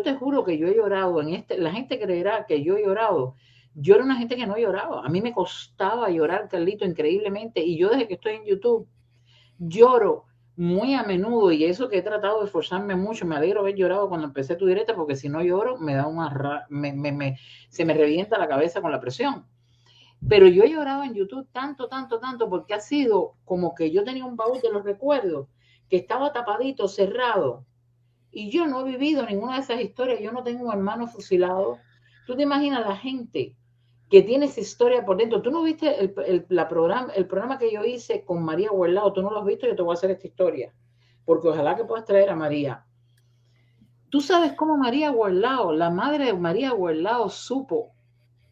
te juro que yo he llorado la gente creerá que yo he llorado. Yo era una gente que no lloraba. A mí me costaba llorar, Carlito, increíblemente. Y yo desde que estoy en YouTube lloro muy a menudo y eso que he tratado de esforzarme mucho. Me alegro haber llorado cuando empecé tu directa porque si no lloro me da se me revienta la cabeza con la presión. Pero yo he llorado en YouTube tanto, tanto, tanto porque ha sido como que yo tenía un baúl de los recuerdos que estaba tapadito, cerrado y yo no he vivido ninguna de esas historias, yo no tengo un hermano fusilado. ¿Tú te imaginas la gente que tiene esa historia por dentro? ¿Tú no viste el programa que yo hice con María Huerlao? ¿Tú no lo has visto? Yo te voy a hacer esta historia, porque ojalá que puedas traer a María. ¿Tú sabes cómo María Huerlao, la madre de María Huerlao, supo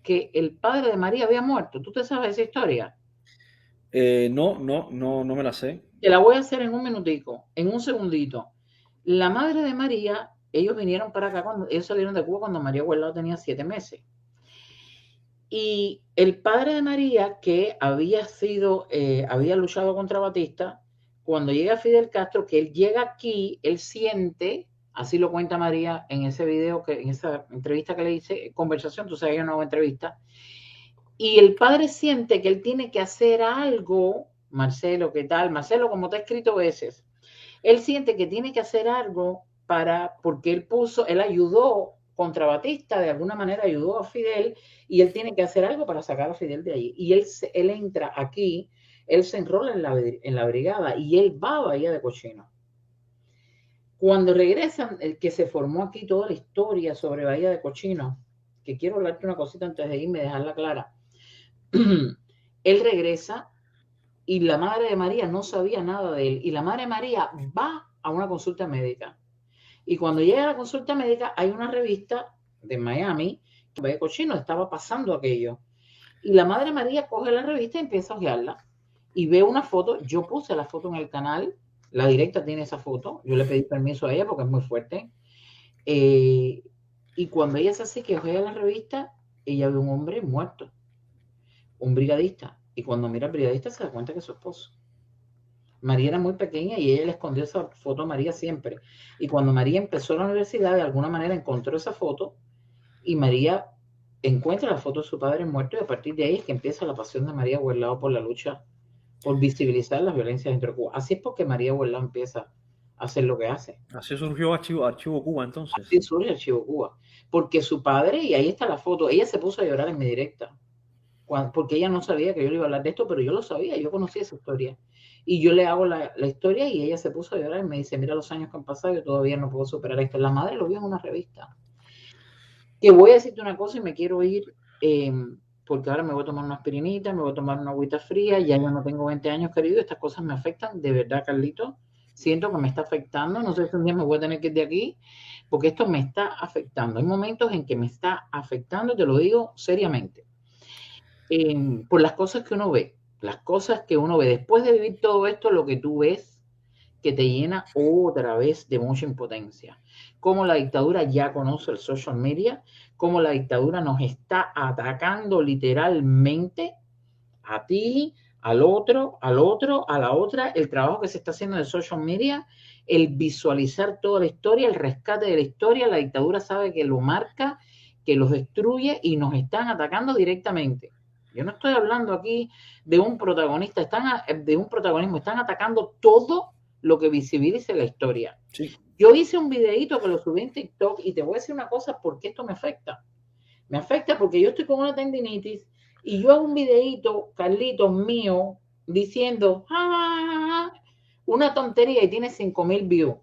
que el padre de María había muerto? ¿Tú te sabes esa historia? No me la sé. Te la voy a hacer en un minutico, en un segundito. La madre de María, ellos vinieron para acá, ellos salieron de Cuba cuando María Huerlao tenía 7 meses. Y el padre de María, que había luchado contra Batista, cuando llega Fidel Castro, que él llega aquí, él siente, así lo cuenta María en ese video, en esa entrevista que le hice, conversación, tú sabes, yo no hago entrevista, y el padre siente que él tiene que hacer algo, Marcelo, ¿qué tal? Marcelo, como te he escrito veces, él siente que tiene que hacer algo porque él ayudó contra Batista, de alguna manera ayudó a Fidel, y él tiene que hacer algo para sacar a Fidel de allí. Y él entra aquí, él se enrola en la brigada y él va a Bahía de Cochino. Cuando regresan, el que se formó aquí toda la historia sobre Bahía de Cochino, que quiero hablarte una cosita antes de irme, dejarla clara. Él regresa y la madre de María no sabía nada de él. Y la madre de María va a una consulta médica. Y cuando llega a la consulta médica, hay una revista de Miami, que Bahía de Cochino estaba pasando aquello. Y la madre María coge la revista y empieza a ojearla. Y ve una foto, yo puse la foto en el canal, la directa tiene esa foto, yo le pedí permiso a ella porque es muy fuerte. Y cuando ella se hace que ojea la revista, ella ve un hombre muerto, un brigadista. Y cuando mira al brigadista se da cuenta que es su esposo. María era muy pequeña y ella le escondió esa foto a María siempre. Y cuando María empezó la universidad, de alguna manera encontró esa foto y María encuentra la foto de su padre muerto y a partir de ahí es que empieza la pasión de María Huerlao por la lucha, por visibilizar las violencias dentro de Cuba. Así es porque María Huerlao empieza a hacer lo que hace. Así surgió Archivo Cuba entonces. Así surge Archivo Cuba. Porque su padre, y ahí está la foto, ella se puso a llorar en mi directa. Porque ella no sabía que yo le iba a hablar de esto, pero yo lo sabía, yo conocía esa historia. Y yo le hago la historia y ella se puso a llorar y me dice, mira los años que han pasado, yo todavía no puedo superar esto. La madre lo vio en una revista. Que voy a decirte una cosa y me quiero ir, porque ahora me voy a tomar una aspirinita, me voy a tomar una agüita fría, ya yo no tengo 20 años, querido, estas cosas me afectan, de verdad, Carlito, siento que me está afectando, no sé si un día me voy a tener que ir de aquí, porque esto me está afectando. Hay momentos en que me está afectando, te lo digo seriamente. por las cosas que uno ve, las cosas que uno ve. Después de vivir todo esto, lo que tú ves que te llena otra vez de mucha impotencia. Cómo la dictadura ya conoce el social media, cómo la dictadura nos está atacando literalmente a ti, al otro, a la otra, el trabajo que se está haciendo de social media, el visualizar toda la historia, el rescate de la historia, la dictadura sabe que lo marca, que los destruye y nos están atacando directamente. Yo no estoy hablando aquí de un protagonista, de un protagonismo, están atacando todo lo que visibilice la historia. Sí. Yo hice un videito que lo subí en TikTok y te voy a decir una cosa, ¿por qué esto me afecta? Me afecta porque yo estoy con una tendinitis y yo hago un videito, Carlitos mío, diciendo una tontería y tiene 5,000 views.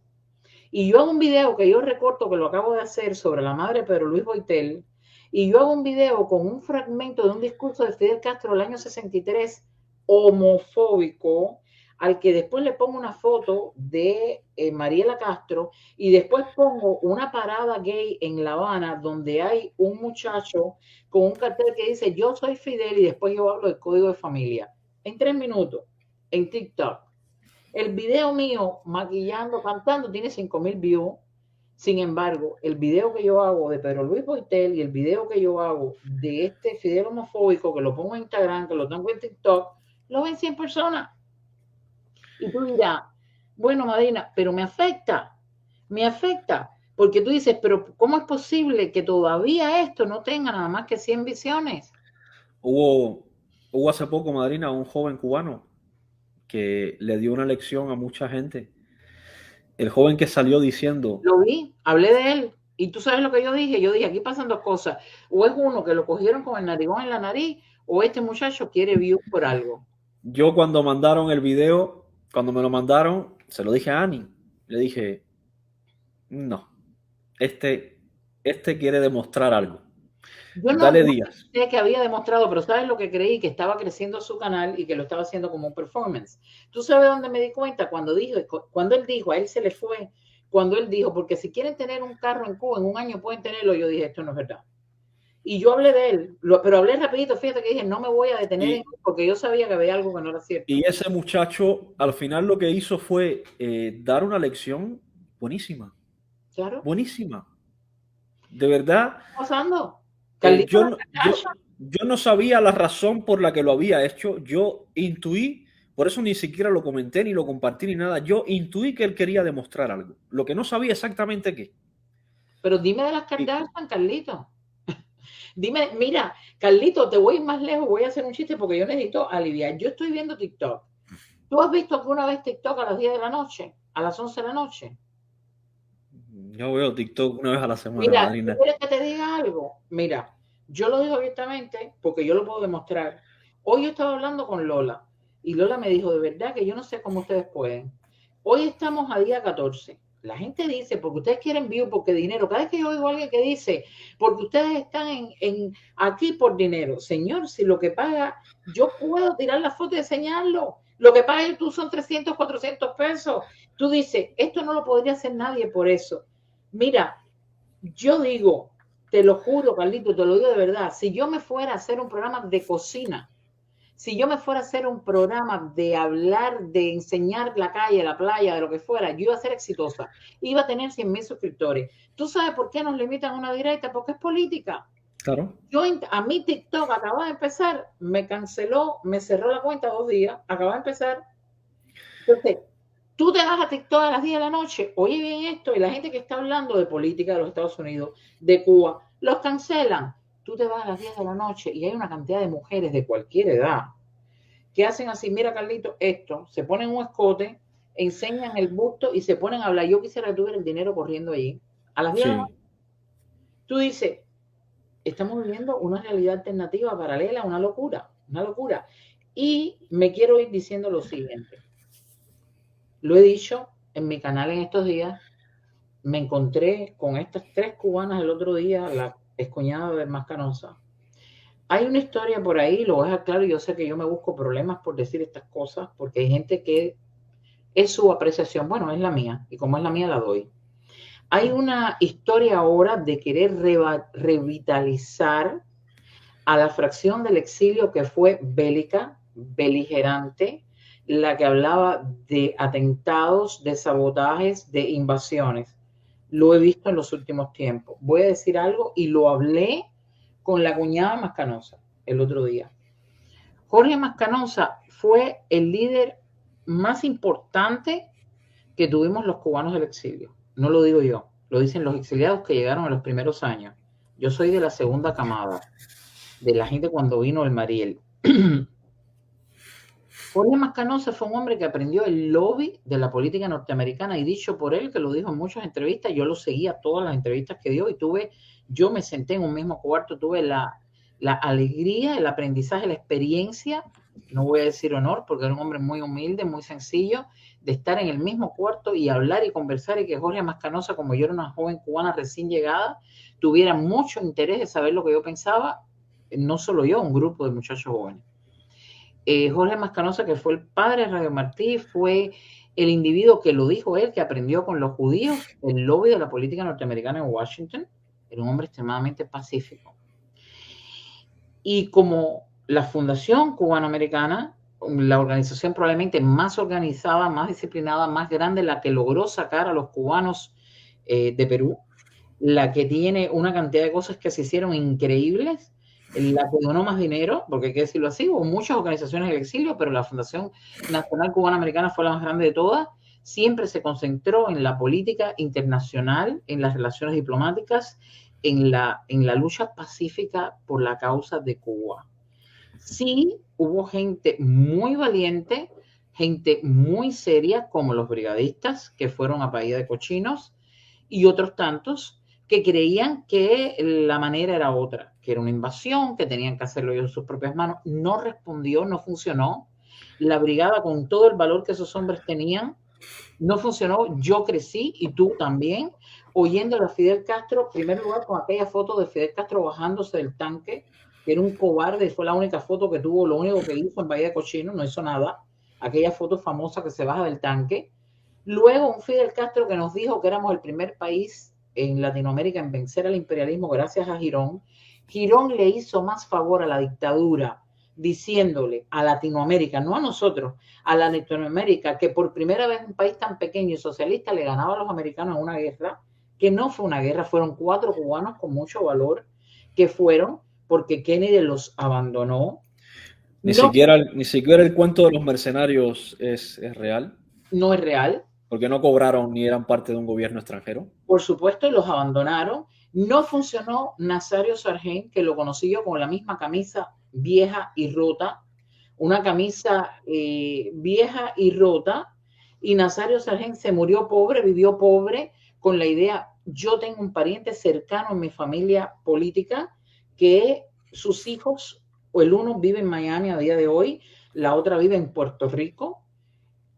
Y yo hago un video que yo recorto, que lo acabo de hacer, sobre la madre de Pedro Luis Boitel, y yo hago un video con un fragmento de un discurso de Fidel Castro del año 63, homofóbico, al que después le pongo una foto de Mariela Castro, y después pongo una parada gay en La Habana, donde hay un muchacho con un cartel que dice yo soy Fidel, y después yo hablo del código de familia, en 3 minutos, en TikTok. El video mío, maquillando, cantando, tiene 5,000 views. Sin embargo, el video que yo hago de Pedro Luis Boitel y el video que yo hago de este Fidel homofóbico, que lo pongo en Instagram, que lo tengo en TikTok, lo ven 100 personas. Y tú dirás, bueno, Madina, pero me afecta, porque tú dices, pero ¿cómo es posible que todavía esto no tenga nada más que 100 visiones? Hubo hace poco, Madrina, un joven cubano que le dio una lección a mucha gente. El joven que salió diciendo, Lo vi, hablé de él. Y tú sabes lo que yo dije, aquí pasan dos cosas. O es uno que lo cogieron con el narigón en la nariz, o este muchacho quiere views por algo. yo cuando mandaron el video, cuando me lo mandaron, se lo dije a Annie. Le dije, no, este quiere demostrar algo. Yo no Dale días. sé que había demostrado, pero ¿sabes lo que creí? Que estaba creciendo su canal y que lo estaba haciendo como un performance. ¿Tú sabes dónde me di cuenta? Cuando él dijo, a él se le fue, cuando él dijo, porque si quieren tener un carro en Cuba, en un año pueden tenerlo, yo dije, esto no es verdad. Y yo hablé de él, pero hablé rapidito, fíjate que dije, no me voy a detener en él porque yo sabía que había algo que no era cierto. Y ese muchacho al final lo que hizo fue dar una lección buenísima, Claro. buenísima. De verdad, ¿Qué está pasando? eh, Carlito yo, la no- yo, Kardashian. yo no sabía la razón por la que lo había hecho. Yo intuí, por eso ni siquiera lo comenté ni lo compartí ni nada. Yo intuí que él quería demostrar algo, lo que no sabía exactamente qué. Pero dime de las Y Kardashian, Carlito. Dime, mira, Carlito, te voy más lejos, voy a hacer un chiste porque yo necesito aliviar. Yo estoy viendo TikTok. ¿Tú has visto alguna vez TikTok a las 10 de la noche? ¿A las 11 de la noche? yo veo TikTok una vez a la semana, Mira, ¿tú madrina. quieres que te diga algo? Mira, yo lo digo abiertamente porque yo lo puedo demostrar. Hoy yo estaba hablando con Lola y Lola me dijo, de verdad que yo no sé cómo ustedes pueden. Hoy estamos a día 14. La gente dice, porque ustedes quieren view, porque dinero. Cada vez que yo oigo a alguien que dice, porque ustedes están aquí por dinero. Señor, si lo que paga, yo puedo tirar la foto y enseñarlo. Lo que paga YouTube son 300, 400 pesos. Tú dices, esto no lo podría hacer nadie por eso. Mira, yo digo, te lo juro, Carlito, te lo digo de verdad, si yo me fuera a hacer un programa de cocina, si yo me fuera a hacer un programa de hablar, de enseñar la calle, la playa, de lo que fuera, yo iba a ser exitosa. Iba a tener 100,000 suscriptores. ¿Tú sabes por qué nos limitan una directa? Porque es política. Claro. A mí TikTok acaba de empezar, me canceló, me cerró la cuenta 2 días, acaba de empezar. Entonces, tú te vas a TikTok a las 10 de la noche, oye bien esto, y la gente que está hablando de política de los Estados Unidos, de Cuba, los cancelan. Tú te vas a las 10 de la noche y hay una cantidad de mujeres de cualquier edad que hacen así, mira Carlito, esto, se ponen un escote, enseñan el busto y se ponen a hablar. Yo quisiera que tuviera el dinero corriendo allí. A las 10 de la Sí. noche, tú dices, estamos viviendo una realidad alternativa paralela, una locura, una locura. Y me quiero ir diciendo lo siguiente. Lo he dicho en mi canal en estos días, me encontré con estas 3 cubanas el otro día, la excuñada de Mascanosa. Hay una historia por ahí, lo voy a dejar claro, yo sé que yo me busco problemas por decir estas cosas, porque hay gente que es su apreciación, bueno, es la mía, y como es la mía la doy. Hay una historia ahora de querer revitalizar a la fracción del exilio que fue bélica, beligerante, la que hablaba de atentados, de sabotajes, de invasiones. Lo he visto en los últimos tiempos. Voy a decir algo y lo hablé con la cuñada Mascanosa el otro día. Jorge Mascanosa fue el líder más importante que tuvimos los cubanos del exilio. No lo digo yo, lo dicen los exiliados que llegaron en los primeros años. Yo soy de la segunda camada, de la gente cuando vino el Mariel. Jorge Mascanosa fue un hombre que aprendió el lobby de la política norteamericana y dicho por él, que lo dijo en muchas entrevistas, yo lo seguía todas las entrevistas que dio y yo me senté en un mismo cuarto, tuve la alegría, el aprendizaje, la experiencia, no voy a decir honor porque era un hombre muy humilde, muy sencillo, de estar en el mismo cuarto y hablar y conversar y que Jorge Mascanosa, como yo era una joven cubana recién llegada, tuviera mucho interés de saber lo que yo pensaba, no solo yo, un grupo de muchachos jóvenes. Jorge Mascanosa, que fue el padre de Radio Martí, fue el individuo que lo dijo él, que aprendió con los judíos el lobby de la política norteamericana en Washington. Era un hombre extremadamente pacífico. Y como la Fundación Cubanoamericana, la organización probablemente más organizada, más disciplinada, más grande, la que logró sacar a los cubanos de Perú, la que tiene una cantidad de cosas que se hicieron increíbles, la que donó más dinero, porque hay que decirlo así, hubo muchas organizaciones del exilio, pero la Fundación Nacional Cubana Americana fue la más grande de todas, siempre se concentró en la política internacional, en las relaciones diplomáticas, en la lucha pacífica por la causa de Cuba. Sí, hubo gente muy valiente, gente muy seria, como los brigadistas que fueron a Bahía de Cochinos, y otros tantos que creían que la manera era otra, que era una invasión, que tenían que hacerlo ellos en sus propias manos. No respondió, no funcionó. La brigada, con todo el valor que esos hombres tenían, no funcionó. Yo crecí, y tú también, oyendo a Fidel Castro, en primer lugar con aquella foto de Fidel Castro bajándose del tanque, que era un cobarde, fue la única foto que tuvo, lo único que hizo en Bahía de Cochino, no hizo nada. Aquella foto famosa que se baja del tanque. Luego un Fidel Castro que nos dijo que éramos el primer país en Latinoamérica en vencer al imperialismo gracias a Girón. Girón le hizo más favor a la dictadura diciéndole a Latinoamérica, no a nosotros, a la Latinoamérica, que por primera vez un país tan pequeño y socialista le ganaba a los americanos en una guerra, que no fue una guerra, fueron 4 cubanos con mucho valor, que fueron porque Kennedy los abandonó. Ni siquiera el cuento de los mercenarios es real, No es real. porque no cobraron ni eran parte de un gobierno extranjero. Por supuesto, los abandonaron. No funcionó Nazario Sargent, que lo conocí yo con la misma camisa vieja y rota, una camisa vieja y rota, y Nazario Sargent se murió pobre, vivió pobre, con la idea, yo tengo un pariente cercano en mi familia política, que sus hijos, o el uno vive en Miami a día de hoy, la otra vive en Puerto Rico.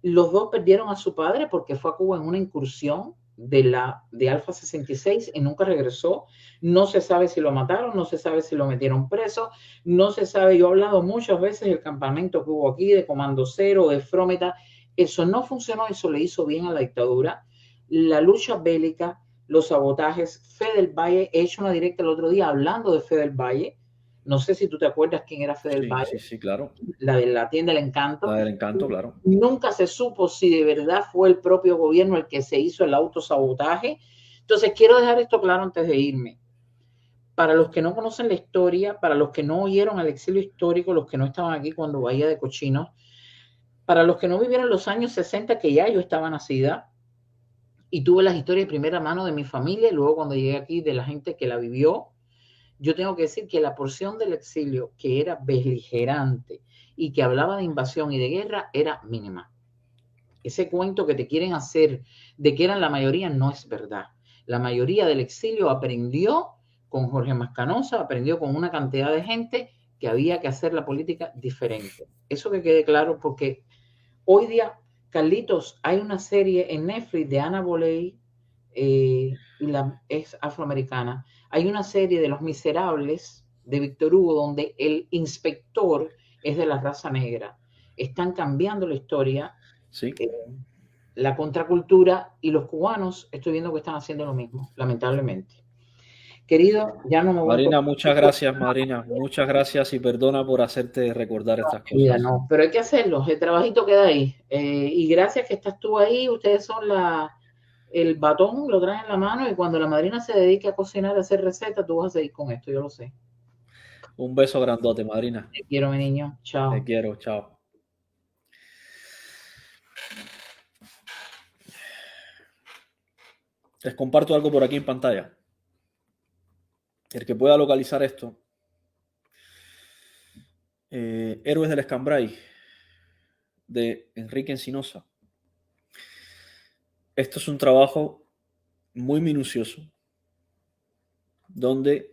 Los dos perdieron a su padre porque fue a Cuba en una incursión de Alfa 66 y nunca regresó. No se sabe si lo mataron, no se sabe si lo metieron preso, no se sabe. Yo he hablado muchas veces del campamento que hubo aquí, de Comando Cero, de Frómeta. Eso no funcionó, eso le hizo bien a la dictadura. La lucha bélica, los sabotajes. Fede del Valle, he hecho una directa el otro día hablando de Fede del Valle. No sé si tú te acuerdas quién era Fede del Valle. Sí, claro. La de la tienda del Encanto. La del Encanto, claro. Nunca se supo si de verdad fue el propio gobierno el que se hizo el autosabotaje. Entonces, quiero dejar esto claro antes de irme. Para los que no conocen la historia, para los que no oyeron al exilio histórico, los que no estaban aquí cuando Bahía de Cochinos, para los que no vivieron los años 60, que ya yo estaba nacida, y tuve las historias de primera mano de mi familia, y luego cuando llegué aquí de la gente que la vivió, yo tengo que decir que la porción del exilio que era beligerante y que hablaba de invasión y de guerra era mínima. Ese cuento que te quieren hacer de que eran la mayoría no es verdad. La mayoría del exilio aprendió con Jorge Mascanosa, aprendió con una cantidad de gente que había que hacer la política diferente. Eso que quede claro, porque hoy día, Carlitos, hay una serie en Netflix de Ana Boley, es afroamericana. Hay una serie de Los Miserables de Víctor Hugo donde el inspector es de la raza negra. Están cambiando la historia. Sí. La contracultura, y los cubanos estoy viendo que están haciendo lo mismo, lamentablemente. Querido, ya no me voy a Marina, poner. muchas gracias, Marina. Muchas gracias y perdona por hacerte recordar estas Vida, cosas. no, pero hay que hacerlo, el trabajito queda ahí. Y gracias que estás tú ahí, ustedes son el batón, lo traen en la mano y cuando la madrina se dedique a cocinar, a hacer recetas, tú vas a seguir con esto, yo lo sé. Un beso grandote, Marina. Te quiero, mi niño. Te Chao. quiero, chao. Les comparto algo por aquí en pantalla. El que pueda localizar esto. Héroes del Escambray, de Enrique Encinosa. Esto es un trabajo muy minucioso, donde